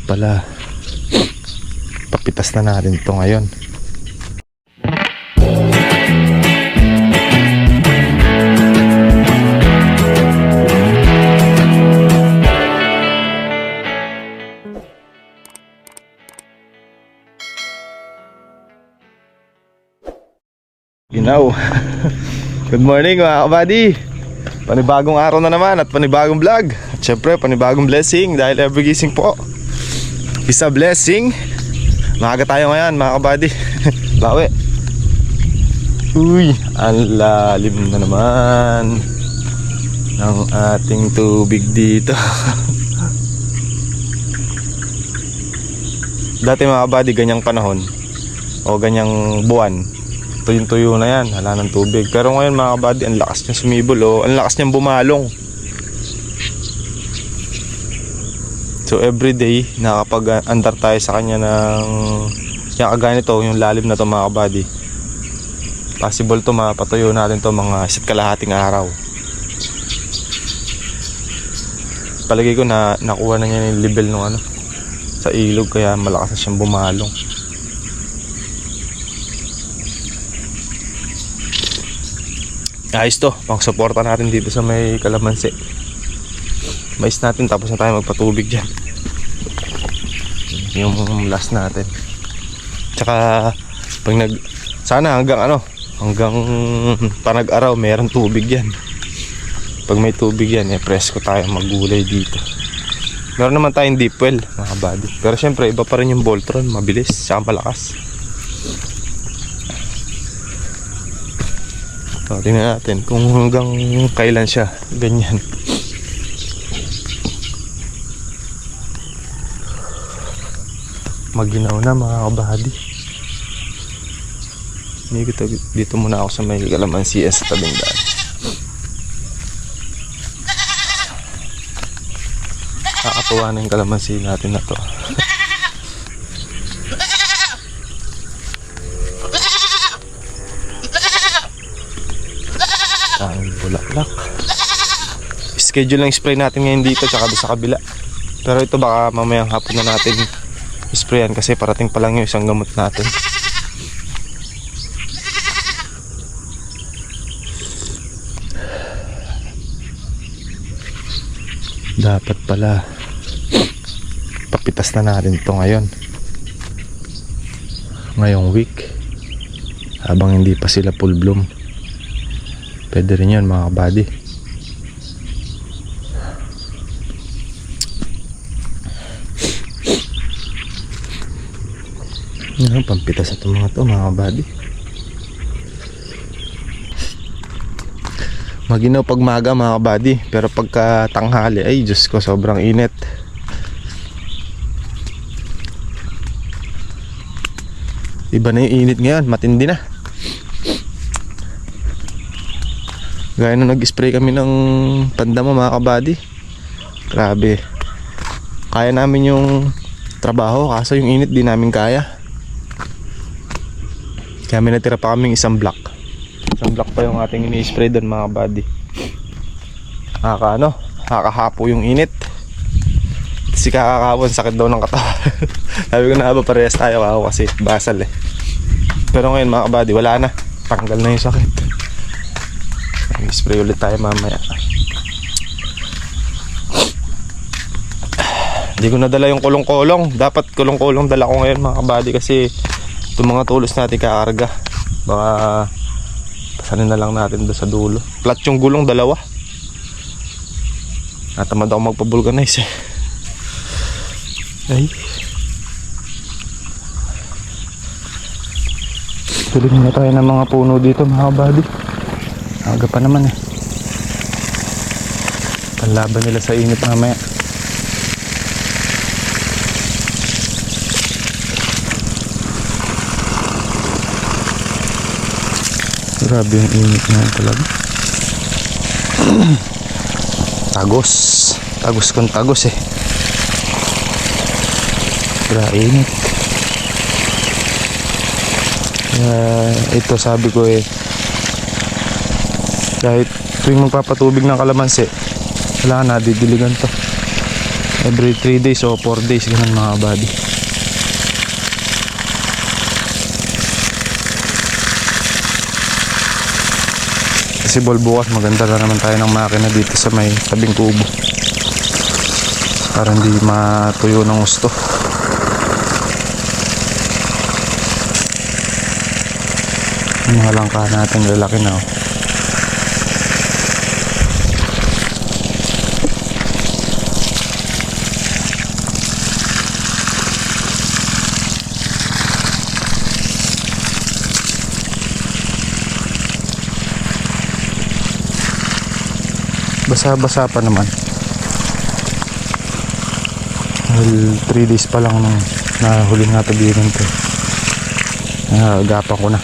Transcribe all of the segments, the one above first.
pala, papitas na natin ito ngayon. Ginaw. Good morning mga kabady. Panibagong araw na naman at panibagong vlog. At syempre panibagong blessing dahil every gising po isa blessing. Maaga tayo ngayon mga kabady. Bawi. Uy, ang lalim na naman ng ating tubig dito. Dati mga kabady ganyang panahon o ganyang buwan, tuyong-tuyo na yan, hala ng tubig. Pero ngayon mga kabady, ang lakas niya sumibol, ang lakas niyang bumalong. So everyday nakapag-andar tayo sa kanya ng yung kagaya nito, yung lalim na to mga kabady. Possible to mapatuyo natin to mga isa't kalahating araw. Palagay ko na nakuha na niya yung level ng sa ilog, kaya malakas na siyang bumalong. Ayos to, pang suporta natin dito sa may kalamansi. Mais natin tapos na tayo magpatubig dyan. Yung last natin. Tsaka pag sana hanggang hanggang panag-araw mayroong tubig yan. Pag may tubig yan, presko tayo maggulay dito. Meron naman tayong deep well mga kabady. Pero syempre iba pa rin yung Voltron, mabilis, saka malakas. So, tingnan natin kung hanggang kailan siya ganyan. Maginaw na mga kabady. Dito muna ako sa may kalamansi sa tabing daan. Nakakatuwa na yung kalamansi natin na to. Ang bulaklak. Schedule lang spray natin ngayon dito tsaka doon sa kabila. Pero ito baka mamayang hapon na natin sprayan kasi parating pa lang yung isang gamot natin. Dapat pala papitas na natin ito ngayong week habang hindi pa sila full bloom. Pwede rin yan mga kabady. Pampitas ito mga kabady. Maginaw pag maga mga kabady, pero pagka tanghali ay Diyos ko, sobrang init. Iba na yung init ngayon, matindi na. Gaya nung nag-spray kami ng pandama mga kabady, grabe. Kaya namin yung trabaho, kaso yung init di namin kaya. Kaya may natira pa kaming isang block. Isang block pa yung ating ini-spray doon mga kabady. Nakakahapo yung init. Kasi kakakapon, sakit daw ng katawan. Sabi ko na ba parehas tayo ako kasi basal Pero ngayon mga kabady, wala na. Tanggal na yung sakit. Spray ulit tayo mamaya. Hindi ko nadala yung kulong-kulong. Dapat kulong-kulong dala ko ngayon mga kabady kasi itong mga tulos natin kakarga. Baka pasanin na lang natin doon sa dulo. Flat yung gulong, dalawa. Natamad ako magpa-vulcanize Ay. Tuloy na tayo ng mga puno dito mga kabady. Aga pa naman Panlaban nila sa init mamaya. Grabe yung init na talaga. Tagos kung tagos Grabe init. Ito sabi ko kahit tuwing magpapatubig ng kalamansi, wala na, didiligan to. Every 3 days o 4 days, ganun mga kabady. Kasi bukas maganda na naman tayo ng makina dito sa may tabing kubo para hindi matuyo ng gusto. Yung mga langka natin lalaki na oh. Basa-basa pa naman. Well, 3 days pa lang nung nahuli nga tabirin ko. Agapan ko na.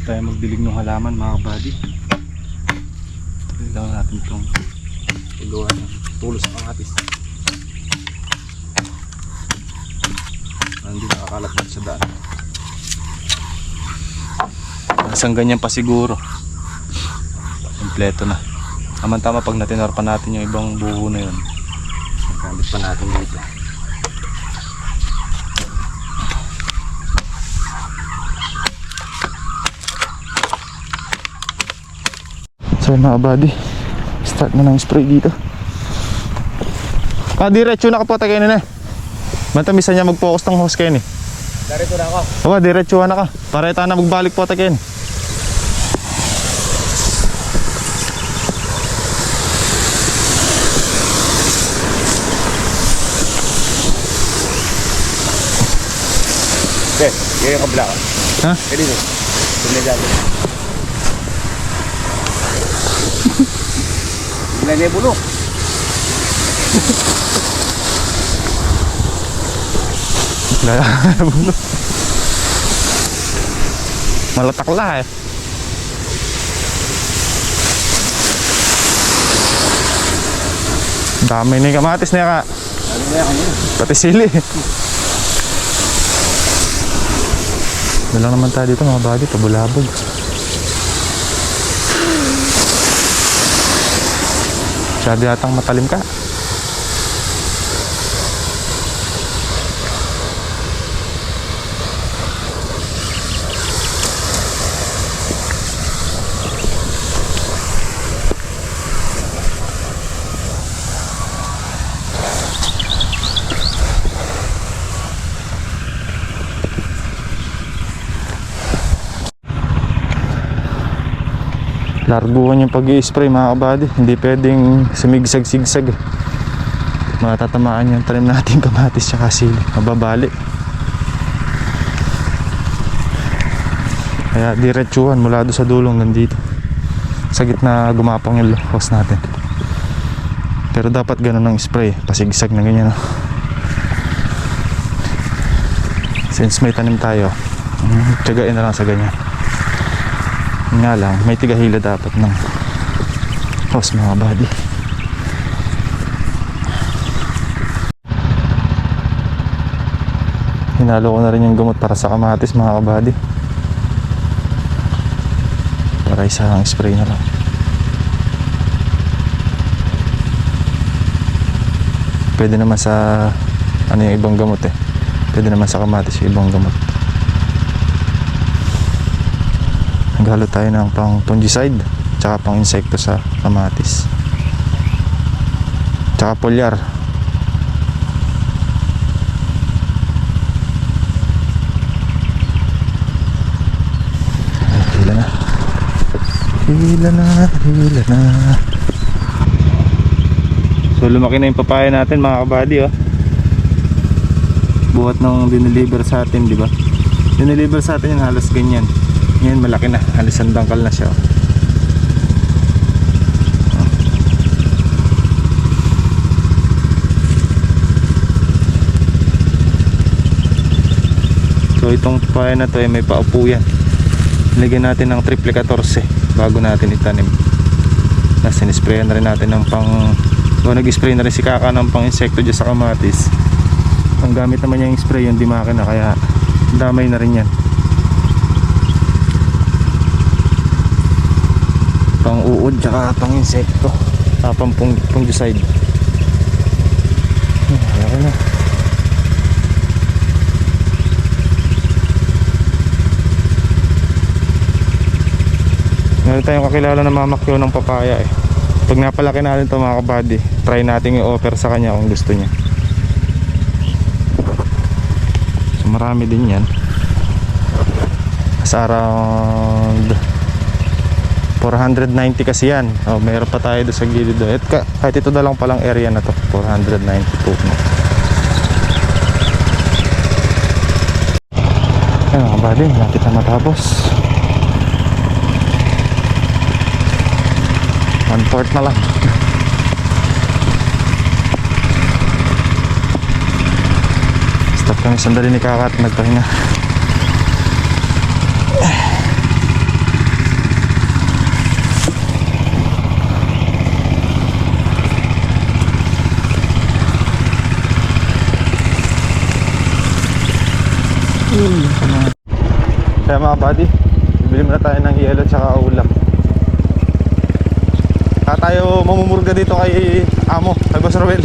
Tayo magdilig ng halaman mga kabady. Tuloy lang natin itong paggawa ng tulos ng atis. Hindi nakakalat sa daan. Isang ganyan pa siguro kompleto na. Tama-tama pag natinor pa natin yung ibang buho na yun, gamit pa natin dito. So mga buddy, start na ng spray dito. Diretso na ka po tayo na. Mantamisan niya mag-focus ng hose kayo ni. Diretso na ako. Oo, diretso na ka. Para tayo na magbalik po tayo. Okay, yun yung kabla ka. Ha? Eh dito. Tumigado. Hindi na bulok. Malatakla eh. Dami na yung kamatis na ka. Ano na yan kanina? Pati sili. Dalang naman tayo dito mga buddy, pabulabog. Masyado yatang matalim ka. Larguhan yung pag-i-spray mga kabady. Hindi pwedeng sumigsag-sigsag eh. Matatamaan yung tanim natin kamatis tsaka sili. Mababali. Kaya diretsuhan mula doon sa dulong hanggang dito. Sa gitna gumapang yung hose natin. Pero dapat ganun ang spray. Pasigsag na ganyan. Since may tanim tayo, tiyagain na lang sa ganyan. Nga lang, may tigahila dapat ng hose mga buddy. Hinalo ko na rin yung gamot para sa kamatis mga kabady. Para isang spray na lang. Pwede naman sa ano yung ibang gamot eh. Pwede naman sa kamatis yung ibang gamot. Naghalo tayo ng pang fungicide tsaka pang insekto sa kamatis tsaka foliar. Hila na. So lumaki na yung papaya natin mga kabady oh. Buhat nung dineliver sa atin, di ba? Dineliver sa atin yung halos ganyan. Ngayon malaki na, halos sandangkal na siya. So itong papaya na to ay may paupo yan. Lagyan natin ng triple 14 bago natin itanim. Tapos sinisprayan na rin natin ng nag-spray na rin si Kaka ng pang insekto dyan sa kamatis. Ang gamit naman niya yung spray, yung di makina, kaya damay na rin yan. Pang uod tsaka pang insekto, pang fungicide. Ayan na. Meron tayong kakilala na mamakyo ng papaya eh. Pag napalaki natin ito mga kabady, try natin i-offer sa kanya kung gusto niya. So marami din yan. As around 490 kasi yan. Oh, meron pa tayo doon sa gilid doon. Kahit ito na lang palang area na to, 492. Ayan mga kabady, lapit na matapos. 1/4 na lang. Stop kami sandali ni Kaka at nagpahinga. Kaya mga buddy, bibili muna tayo ng yelo tsaka ulam. Tayo mamumurga dito kay Amo, kay Boss Roel.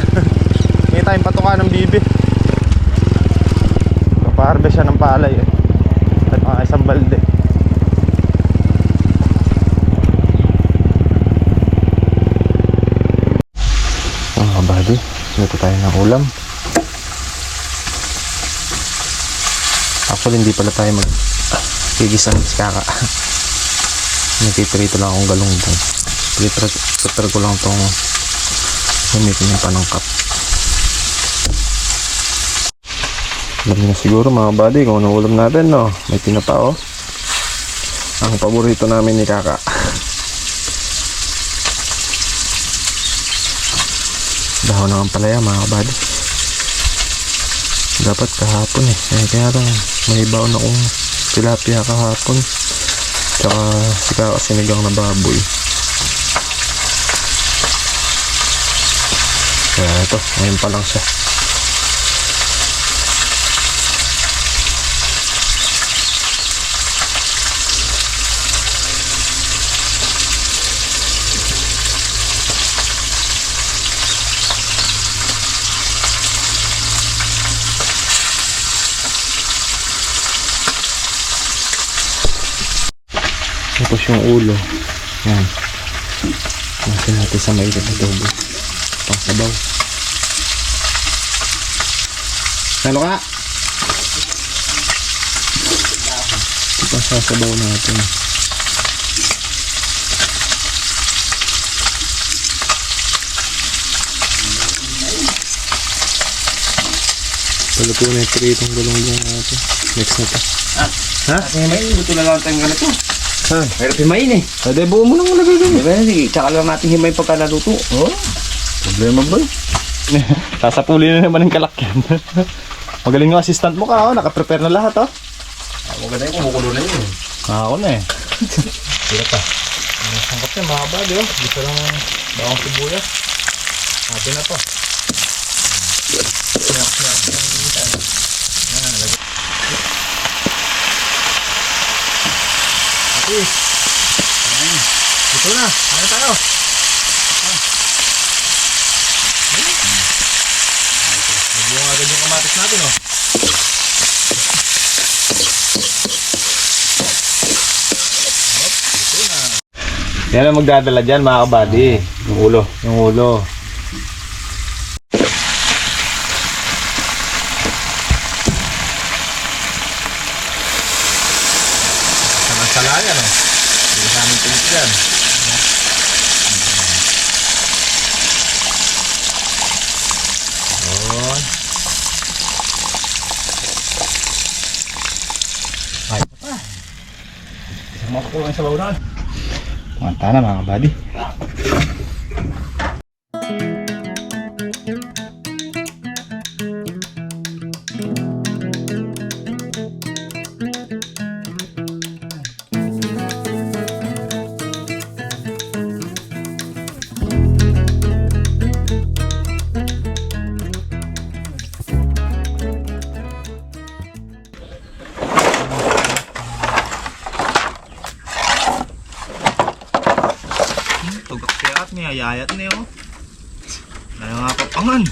May tayong patuka ng bibi. Papaharvest siya ng palay eh. At mga isang balde. Mga buddy, dito tayo ng ulam. Actually hindi pala tayo magigisa ng Kaka. Nagtitrito lang akong galunggong. Prepare ko lang itong gamitin yung panangkap. Alam niyo na siguro mga buddy kung anong ulam natin, no? May tinapa oh. Ang paborito namin ni Kaka. Dahon ng ampalaya mga buddy. Dapat kahapon eh. Kaya lang may baon akong tilapia kahapon. Tsaka si Kaka sinigang na baboy. Kaya ito, ngayon pa lang siya. Tapos yung ulo. Yan. Natin sa mainit na tubo. Pang sabaw. Ano ka? Pang sasabaw natin. Paluto na yung piritong galunggong natin. Next na to. Ha? Himayin, luto na lang tayong ganito. Ha? Mahirap himayin eh. Pwede buo mo nang lagay ganyan. Diba, tsaka lang natin himayin pagka naluto. Oh, problema ba? Sasapuli na naman ng kalakyan. Magaling yung assistant mo ka, oh. Naka-prepare na lahat, oh. Maganda yung kumukulo na yun. Ako na eh. Hirap pa. Ang sangkap niya, mga bali, oh. Gusto lang bawang sibuyas. Happy na to. Okay. Ito na. Ano tayo? Nagbuong agad yung kamatis natin, oh. Ito na. Yan ang magdadala dyan, mga kabady. Yung ulo. Yung ulo. Ang salaya, no? Hindi sa aming pilit dyan. Yun. Ay, pa. Isang makakulang sa bawunan. Manta na mga kabady. Nag-ayat na yun. Ayaw nga kapangan.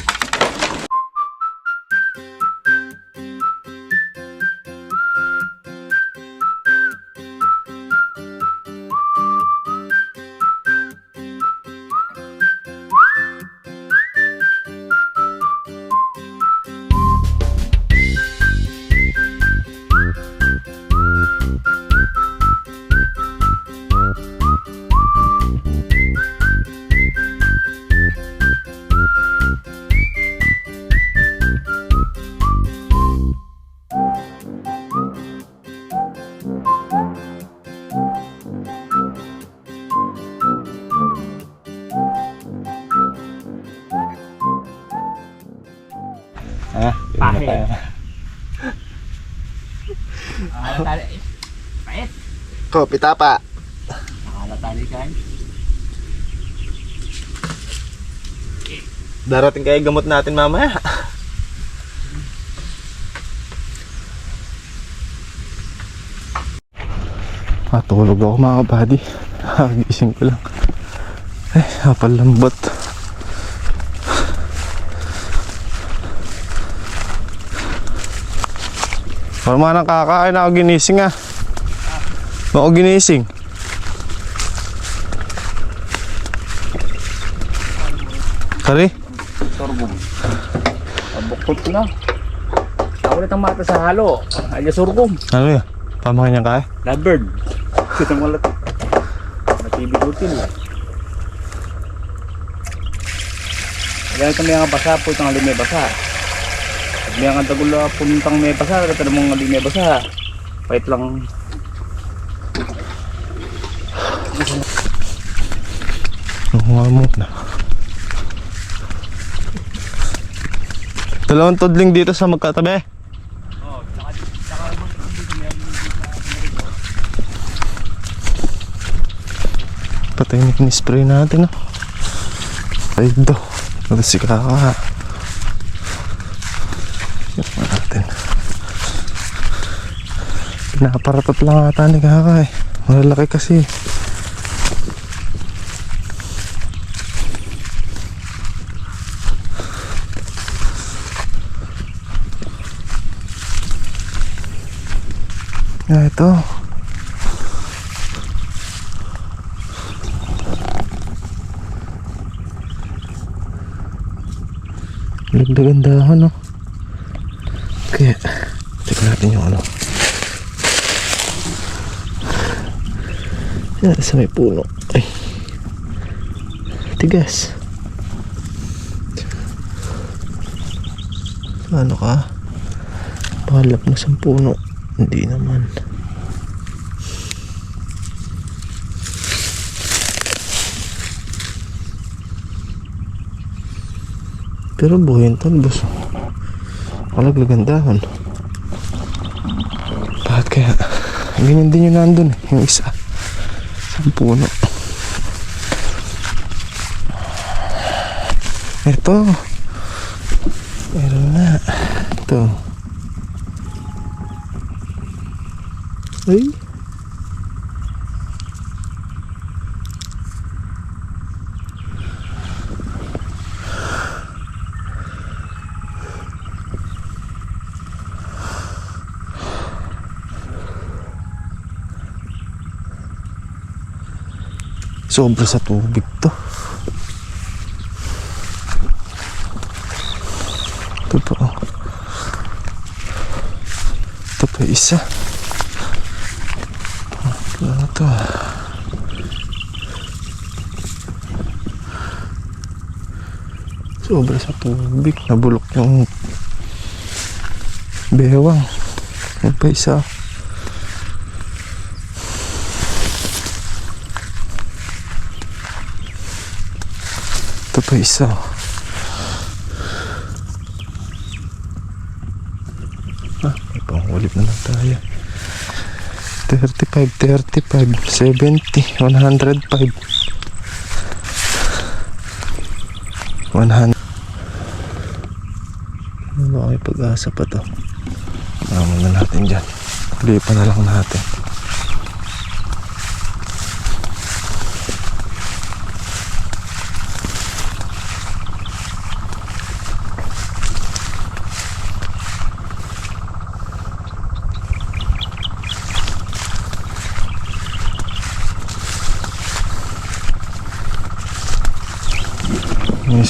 Pahit. Pahit. Kopi tapa. Nakalatali ka. Darating kayo gamot natin mamaya. Matulog ako mga kabady. Gising ko lang. Napalambot. Parang mga nang kakain ako ginising ah. Ako ginising. Sorry? Sorghum. Buktot na. Ulit ang mata sa halo. Alya sorghum. Ano yun? Pamakan niya kaya? Lovebird. Kita mo lang. Matibig util. Kaya ito may mga basa po itong alim may basa. Pag may mga tagula puntang may basa, ito namang alim may basa. Pahit lang. Nakuha mo na. Dalawang tudling dito sa magkatabi. Oo, tsaka dito meron Patay na kinispray natin, no? Ay, do. Nagsi kaka. Yan natin. Pinaparatot lang ata ni kaka eh. Malalaki kasi. Ito. Lagdagan dahon, no? Kaya check natin yung ano. Yan, sa may puno. Ay, tigas. Ano ka? Palap na sa puno. Hindi naman. Pero buhay yung talbos. Kalaglagan dahon. Bakit kaya? Ganyan din yung nandun eh. Yung isa. Sa puno. Ito. Meron na. Ito. Ay. Sobra sa tubig to. Ito pa oh. Ito pa isa. Ano to? Sobra sa tubig. Nabulok yung bewang. Ano pa isa? Ito pa isa. May panghulip na lang tayo. 35, 35, 70, 105 100. Ano ba may pag-asa pa to? Naman na natin dyan. Lipan na lang natin.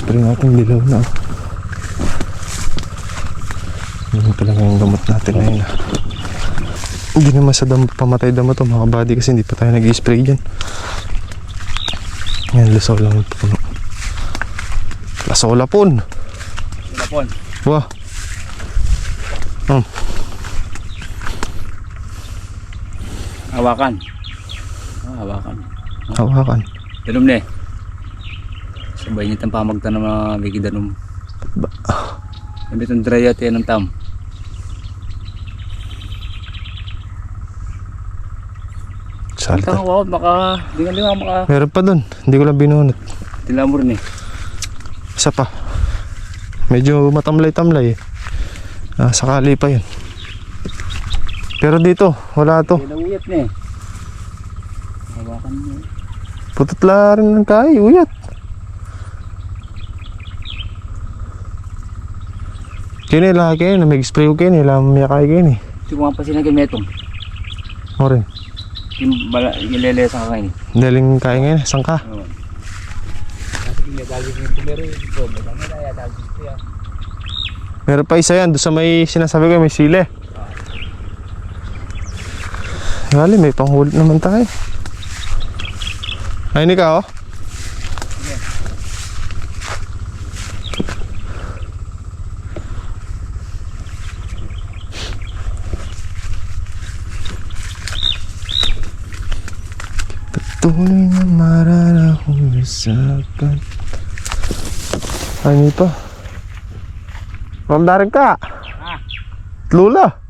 spray natin dilaw na. Yun talaga yung gamot natin ngayon. Hindi naman sa damo, pamatay damo to mga buddy kasi hindi pa tayo nag-i-spray dyan. Yan, lusaw lang yung puno. Lasolapon. Lapon. Wah. Hawakan. Hawakan. Hawakan. Danom na eh. Sabay niya itang pamagtan ng mga bigidanom. Yung itong dry at yan ng tam. Salta. Ang wow, baka di nga maka Meron pa dun. Hindi ko lang binunot. tilamor ni. Isa pa. Medyo matamlay-tamlay eh. Sakali pa yun. Pero dito, wala to. Uyat na eh. Hawakan mo. Pututla rin ng kay, uyat. Kini lang kayo, na mag-spray ko kini, lang miya kayo kini. Ito mga pasinagin metong. O rin. Yung lele sa kakain. Daling kaya ngayon, saan ka? Meron pa isa yan, doon sa may sinasabi ko, may sile. Gali, may panghulip naman tayo. Ay, hindi ka oh. Patuloy na mararahong lusakan. Ay, hindi pa. Ramdarin ka. Lula.